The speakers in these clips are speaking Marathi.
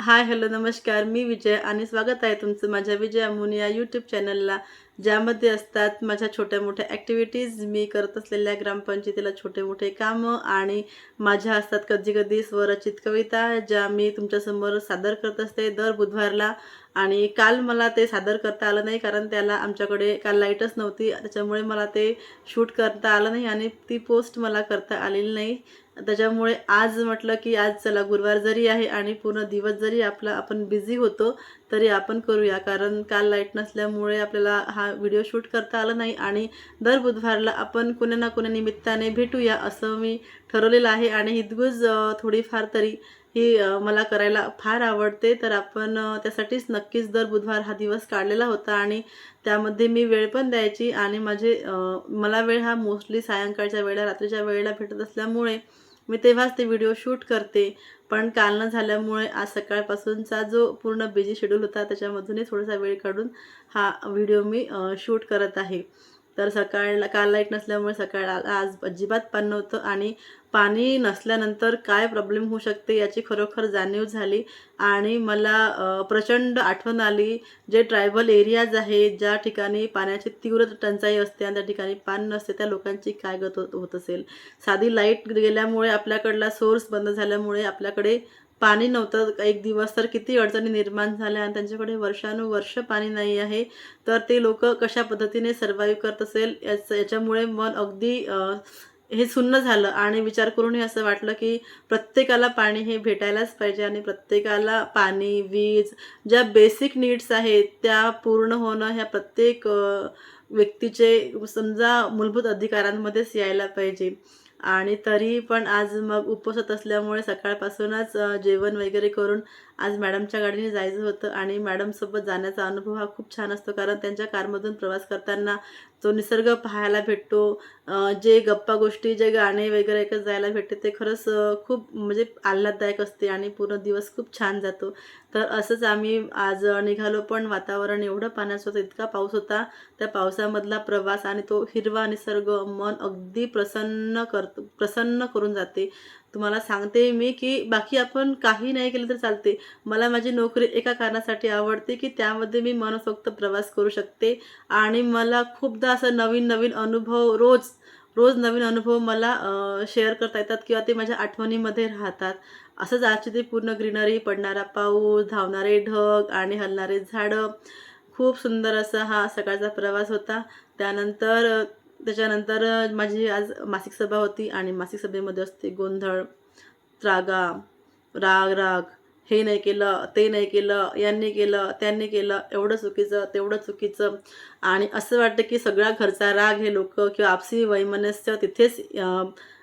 हाय, हॅलो, नमस्कार. मी विजय आणि स्वागत आहे तुमचं माझ्या विजय अमोनी या यूट्यूब चॅनलला, ज्यामध्ये असतात माझ्या छोट्या-मोठ्या ॲक्टिव्हिटीज, मी करत असलेल्या ग्रामपंचायतीला छोटे-मोठे कामं आणि माझ्या असतात कधी-कधी स्वरचित कविता, ज्या मी तुमच्यासमोर सादर करत असते दर बुधवारला. आणि काल मला ते सादर करता आलं नाही, कारण त्याला आमच्याकडे काल लाईटच नव्हती. त्याच्यामुळे मला ते शूट करता आलं नाही आणि ती पोस्ट मला करता आलेली नाही. त्याच्यामुळे आज म्हटलं की आज चला गुरुवार जरी आहे आणि पूर्ण दिवस जरी आपण बिझी होतो, तरी आपण करूया. कारण काल लाईट नसल्यामुळे आपल्याला हा व्हिडिओ शूट करता आला नाही आणि दर बुधवारला आपण कुण्या ना कुण्या निमित्ताने भेटूया असं मी ठरवलेलं आहे. आणि हितगुज थोडीफार तरी ही मला करायला फार आवडते. तर आपण त्यासाठीच नक्कीच दर बुधवार हा दिवस काढलेला होता आणि त्यामध्ये मी वेळ पण द्यायची. आणि मला वेळ हा मोस्टली सायंकाळच्या वेळेला, रात्रीच्या वेळेला भेटत असल्यामुळे मी तेव्हाच ते व्हिडिओ शूट करते. पण काल न झाल्यामुळे आज सकाळपासूनचा जो पूर्ण बिझी शेड्यूल होता, त्याच्यामधूनही थोडासा वेळ काढून हा व्हिडिओ मी शूट करत आहे. तर काल लाईट नसल्यामुळे आज अजिबात पाणी नव्हतं आणि पाणी नसल्यानंतर काय प्रॉब्लेम होऊ शकते याची खरोखर जाणीव झाली. आणि मला प्रचंड आठवण आली, जे ट्रायबल एरियाज आहेत, ज्या ठिकाणी पाण्याची तीव्र टंचाई असते आणि त्या ठिकाणी पाणी नसते, त्या लोकांची काय गत होत असेल. साधी लाईट गेल्यामुळे, आपल्याकडला सोर्स बंद झाल्यामुळे आपल्याकडे पाणी नव्हतं. एक दिवस तर किती अडचणी निर्माण झाल्या आणि त्यांच्याकडे वर्षानुवर्ष पाणी नाही आहे. तर ते लोकं कशा पद्धतीने सर्व्हाईव्ह करत असेल याच्यामुळे मन अगदी हे सुन्न झालं. आणि विचार करूनही असं वाटलं की प्रत्येकाला पाणी हे भेटायलाच पाहिजे आणि प्रत्येकाला पाणी, वीज, ज्या बेसिक नीड्स आहेत त्या पूर्ण होणं ह्या प्रत्येक व्यक्तीचे समजा मूलभूत अधिकारांमध्येच यायला पाहिजे. आणि तरी पण आज मग उपवासात असल्यामुळे सकाळपासूनच जेवण वगैरे करून आज मॅडमच्या गाडीने जायचं होतं. आणि मॅडमसोबत जाण्याचा अनुभव हा खूप छान असतो, कारण त्यांच्या कारमधून प्रवास करताना जो निसर्ग पाहायला भेटतो, जे गप्पा गोष्टी, जे गाणे वगैरे ऐकत जायला भेटते, ते खरंच खूप म्हणजे आल्हाददायक असते आणि पूर्ण दिवस खूप छान जातो. तर असंच आम्ही आज निघालो, पण वातावरण एवढं पाण्याचं होतं, इतका पाऊस होता. त्या पावसामधला प्रवास आणि तो हिरवा निसर्ग मन अगदी प्रसन्न करून जाते. तुम्हाला सांगते मी की बाकी आपण काही नाही केलं तर चालते. मला माझी नोकरी एका कारणासाठी आवडते की त्यामध्ये मी मनसोक्त प्रवास करू शकते. आणि मला खूपदा असं नवीन-नवीन अनुभव रोज नवीन अनुभव मला शेअर करता येतात किंवा ते माझ्या आठवणीमध्ये राहतात. असंच आजची ती पूर्ण ग्रीनरी, पडणारा पाऊस, धावणारे ढग आणि हलणारे झाडं, खूप सुंदर असा हा सकाळचा प्रवास होता. त्याच्यानंतर माझी आज मासिक सभा होती आणि मासिक सभेमध्ये असते गोंधळ, त्रागा, राग-राग, हे नाही केलं, ते नाही केलं, यांनी केलं, त्यांनी केलं, एवढं चुकीचं, तेवढं चुकीचं. आणि असं वाटतं की सगळा घरचा राग हे लोकं किंवा आपसी वैमनस्य तिथेच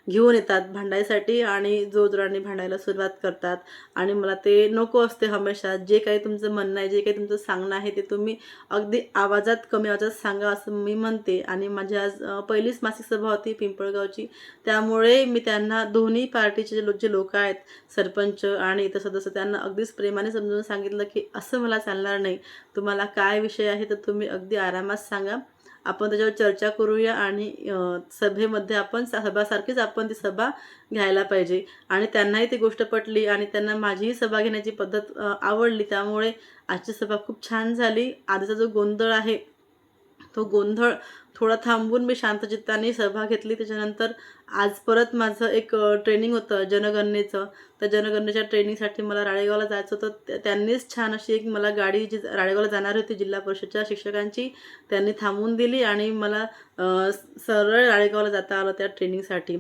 घेऊन येतात भांडायसाठी आणि जोरजोराने भांडायला सुरुवात करतात. आणि मला ते नको असते हमेशा. जे काही तुमचं म्हणणं आहे, जे काही तुमचं सांगणं आहे, ते तुम्ही अगदी कमी आवाजात सांगा असं मी म्हणते. आणि माझी आज पहिलीच मासिक सभा होती पिंपळगावची. त्यामुळे मी त्यांना दोन्ही पार्टीचे जे लोकं आहेत, सरपंच आणि इतर सदस्य, त्यांना अगदीच प्रेमाने समजून सांगितलं की असं मला चालणार नाही. तुम्हाला काय विषय आहे तर तुम्ही अगदी आरामात सांगा. आपण त्याच्यावर चर्चा करूया आणि सभेमध्ये आपण सभासारखीच आपण ती सभा घ्यायला पाहिजे. आणि त्यांनाही ती गोष्ट पटली आणि त्यांना माझीही सभा घेण्याची पद्धत आवडली. त्यामुळे आजची सभा खूप छान झाली. आधीचा जो गोंधळ आहे, तो गोंधळ थोडा थांबवून मी शांतचित्ताने सभा घेतली. त्याच्यानंतर आज परत माझं एक ट्रेनिंग होतं जनगणनेचं. त्या जनगणनेच्या ट्रेनिंगसाठी मला राळेगावला जायचं होतं. त्यांनीच छान अशी एक मला गाडी, जी राळेगावला जाणारी होती जिल्हा परिषदच्या शिक्षकांची, त्यांनी थांबवून दिली आणि मला सरळ राळेगावला जाता आलं त्या ट्रेनिंगसाठी.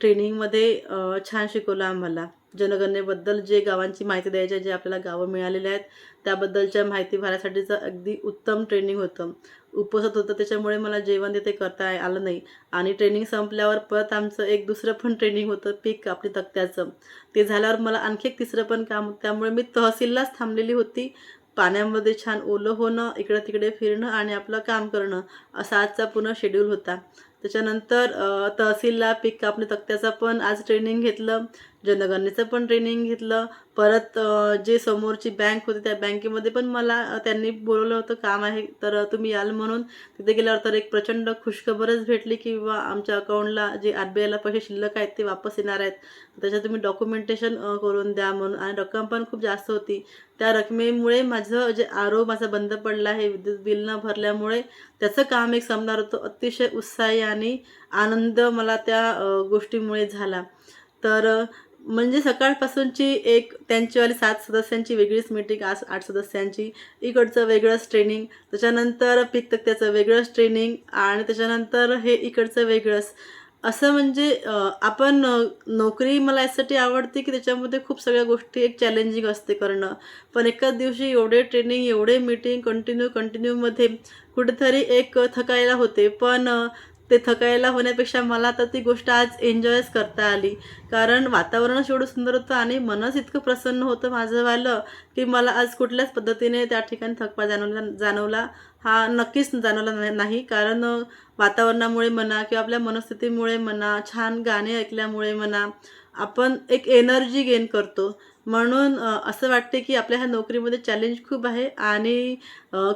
ट्रेनिंगमध्ये छान शिकवलं आम्हाला. जनगणनेबद्दल जे गावांची माहिती द्यायची, जे आपल्याला गावं मिळालेली आहेत, त्याबद्दलच्या माहिती भरण्यासाठीचं अगदी उत्तम ट्रेनिंग होतं. उपवासात होतं त्याच्यामुळे मला जेवण तिथे करता आलं नाही. आणि ट्रेनिंग संपल्यावर परत आमचं एक दुसरं पण ट्रेनिंग होतं पीक कापणी तक्त्याचं. ते झाल्यावर मला आणखी एक तिसरं पण काम होतं. त्यामुळे मी तहसीललाच थांबलेली होती. पाण्यामध्ये छान ओलं होणं, इकडे-तिकडे फिरणं आणि आपलं काम करणं, असा आजचा पूर्ण शेड्यूल होता. त्याच्यानंतर तहसीलला पीक कापणी तक्त्याचा पण आज ट्रेनिंग घेतलं. जनगणनेचं पण ट्रेनिंग घेतलं. परत जे समोरची बँक होती त्या बँकेमध्ये पण मला त्यांनी बोलवलं होतं, काम आहे तर तुम्ही याल म्हणून. तिथे गेल्यावर तर एक प्रचंड खुशखबरच भेटली की बाबा आमच्या अकाउंटला जे RBIला पैसे शिल्लक आहेत ते वापस येणार आहेत. त्याच्यात तुम्ही डॉक्युमेंटेशन करून द्या म्हणून, आणि रक्कम पण खूप जास्त होती. त्या रकमेमुळे माझं जे माझा बंद पडला आहे विद्युत बिल न भरल्यामुळे, त्याचं काम एक संपणार होतं. अतिशय उत्साही आणि आनंद मला त्या गोष्टीमुळे झाला. तर म्हणजे सकाळपासूनची एक त्यांचीवाली 7 सदस्यांची वेगळीच मीटिंग, आज 8 सदस्यांची, इकडचं वेगळंच ट्रेनिंग, त्याच्यानंतर पीक तक्त्याचं वेगळंच ट्रेनिंग, आणि त्याच्यानंतर हे इकडचं वेगळंच. असं म्हणजे आपण नोकरी मला यासाठी आवडते की त्याच्यामध्ये खूप सगळ्या गोष्टी एक चॅलेंजिंग असते करणं. पण एकाच दिवशी एवढे ट्रेनिंग, एवढे मीटिंग कंटिन्यूमध्ये कुठेतरी एक थकायला होते. पण ते थकायला होण्यापेक्षा मला तर ती गोष्ट आज एन्जॉयच करता आली. कारण वातावरणच एवढं सुंदर होतं आणि मनच इतकं प्रसन्न होतं माझंवालं, की मला आज कुठल्याच पद्धतीने त्या ठिकाणी थकवा जाणवला हा नक्कीच जाणवला नाही. कारण वातावरणामुळे म्हणा किंवा आपल्या मनस्थितीमुळे म्हणा, छान गाणे ऐकल्यामुळे म्हणा, आपण एक एनर्जी गेन करतो. म्हणून असं वाटते की आपल्या ह्या नोकरीमध्ये चॅलेंज खूप आहे, आणि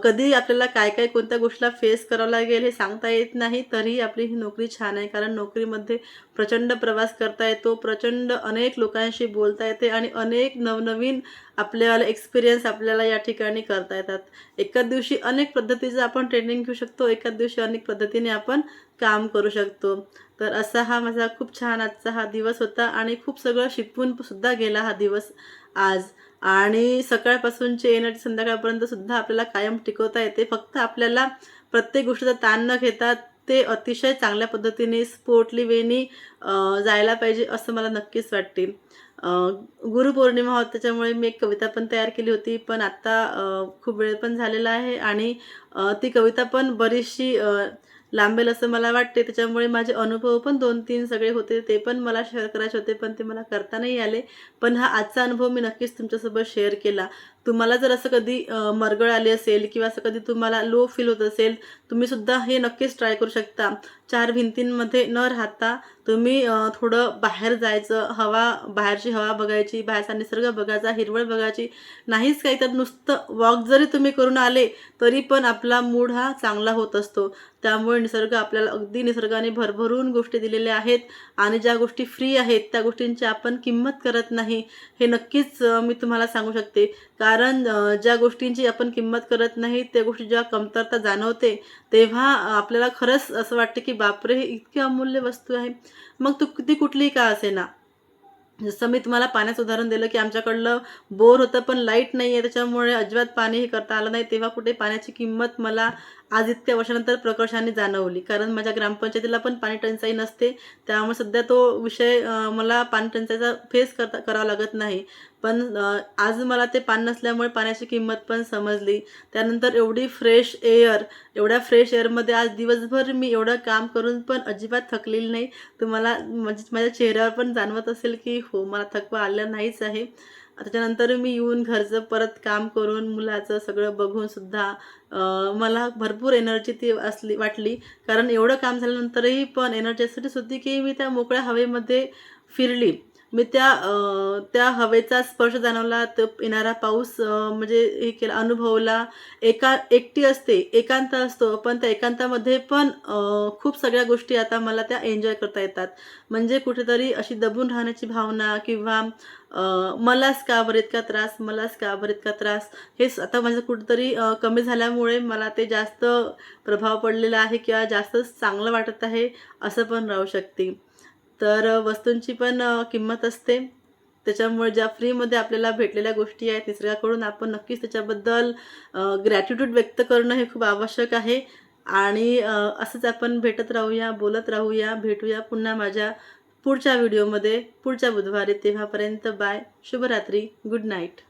कधी आपल्याला काय कोणत्या गोष्टीला फेस करावं लागेल हे सांगता येत नाही. तरीही आपली ही नोकरी छान आहे, कारण नोकरीमध्ये प्रचंड प्रवास करता येतो, प्रचंड अनेक लोकांशी बोलता येते, आणि अनेक नवनवीन आपल्याला एक्सपिरियन्स आपल्याला या ठिकाणी करता येतात. एकाच दिवशी अनेक पद्धतीचं आपण ट्रेनिंग घेऊ शकतो, एकाच दिवशी अनेक पद्धतीने आपण काम करू शकतो. तर असा हा माझा खूप छान आजचा हा दिवस होता, आणि खूप सगळं शिकवून सुद्धा गेला हा दिवस आज. आणि सकाळपासूनची एनर्जी संध्याकाळपर्यंत सुद्धा आपल्याला कायम टिकवता येते. फक्त आपल्याला प्रत्येक गोष्टीचा ताण न घेता ते अतिशय चांगल्या पद्धतीने स्पोर्टली वेनी जायला पाहिजे असं मला नक्कीच वाटते. अ, गुरुपौर्णिमा होती त्याच्यामुळे मी एक कविता पण तयार केली होती. पण आत्ता खूप वेळ पण झालेला आहे, आणि ती कविता पण बरीचशी लांबेल असं मला वाटते. त्याच्यामुळे माझे अनुभव पण 2-3 सगळे होते, ते पण मला शेअर करायचे होते, पण ते मला करता नाही आले. पण हा आजचा अनुभव मी नक्कीच तुमच्यासोबत शेअर केला. तुम्हाला जर असं कधी मरगळ आली असेल किंवा असं कधी तुम्हाला लो फील होत असेल, तुम्हीसुद्धा हे नक्कीच ट्राय करू शकता. 4 भिंतींमध्ये न राहता तुम्ही थोडं बाहेर जायचं, बाहेरची हवा बघायची, बाहेरचा निसर्ग बघायचा, हिरवळ बघायची. नाहीच काही तर नुसतं वॉक जरी तुम्ही करून आले, तरी पण आपला मूड हा चांगला होत असतो. त्यामुळे निसर्ग आपल्याला अगदी निसर्गाने भरभरून गोष्टी दिलेल्या आहेत, आणि ज्या गोष्टी फ्री आहेत त्या गोष्टींची आपण किंमत करत नाही. हे नक्कीच मी तुम्हाला सांगू शकते. कारण ज्या गोष्टींची आपण किंमत करत नाही, त्या गोष्टी जेव्हा कमतरता जाणवते, तेव्हा आपल्याला खरंच असं वाटतं की बापरे! ही इतकी अमूल्य वस्तू आहे. मग ती कुठलीही का असेना. जसं मी तुम्हाला पाण्याचं उदाहरण दिलं, की आमच्याकडलं बोर होतं, पण लाईट नाही आहे, त्याच्यामुळे अजिबात पाणी हे करता आलं नाही. तेव्हा कुठे पाण्याची किंमत मला आज इतक्या वर्षानंतर प्रकर्षाने जाणवली. कारण माझ्या ग्रामपंचायतीला पण पाणी टंचाई नसते. त्यामुळे सध्या तो विषय मला पाणी टंचाईचा फेस करावा लागत नाही. पण आज मला ते पाणी नसल्यामुळे पाण्याची किंमत पण समजली. त्यानंतर एवढ्या फ्रेश एअरमध्ये आज दिवसभर मी एवढं काम करून पण अजिबात थकलेली नाही. तुम्हाला म्हणजे माझ्या चेहऱ्यावर पण जाणवत असेल की हो, मला थकवा आला नाहीच आहे. त्याच्यानंतर मी येऊन घरचं परत काम करून मुलाचं सगळं बघून सुद्धा मला भरपूर एनर्जी ती वाटली. कारण एवढं काम झाल्यानंतरही पण एनर्जी यासाठीच होती की मी त्या मोकळ्या हवेमध्ये फिरली. मी त्या हवेचा स्पर्श जाणवला, तो येणारा पाऊस म्हणजे हे केला, अनुभवला. एकटी असते, एकांत असतो, पण त्या एकांतामध्ये पण खूप सगळ्या गोष्टी आता मला त्या एन्जॉय करता येतात. म्हणजे कुठेतरी अशी दबून राहण्याची भावना, किंवा मलाच का बरं इतका त्रास, मलाच का बरं इतका त्रास, आता माझं कुठेतरी कमी झाल्यामुळे मला ते जास्त प्रभाव पडलेला आहे, किंवा जास्त चांगलं वाटत आहे असं पण राहू शकते. तर वस्तूंची पण किंमत असते. त्याच्यामुळे ज्या फ्रीमध्ये आपल्याला भेटलेल्या गोष्टी आहेत निसर्गाकडून, आपण नक्कीच त्याच्याबद्दल ग्रॅटिट्यूड व्यक्त करणं हे खूप आवश्यक आहे. आणि असंच आपण भेटत राहूया, बोलत राहूया, भेटूया पुन्हा माझ्या पुढच्या व्हिडिओमध्ये पुढच्या बुधवारी. तेव्हापर्यंत बाय. शुभरात्री. Good night.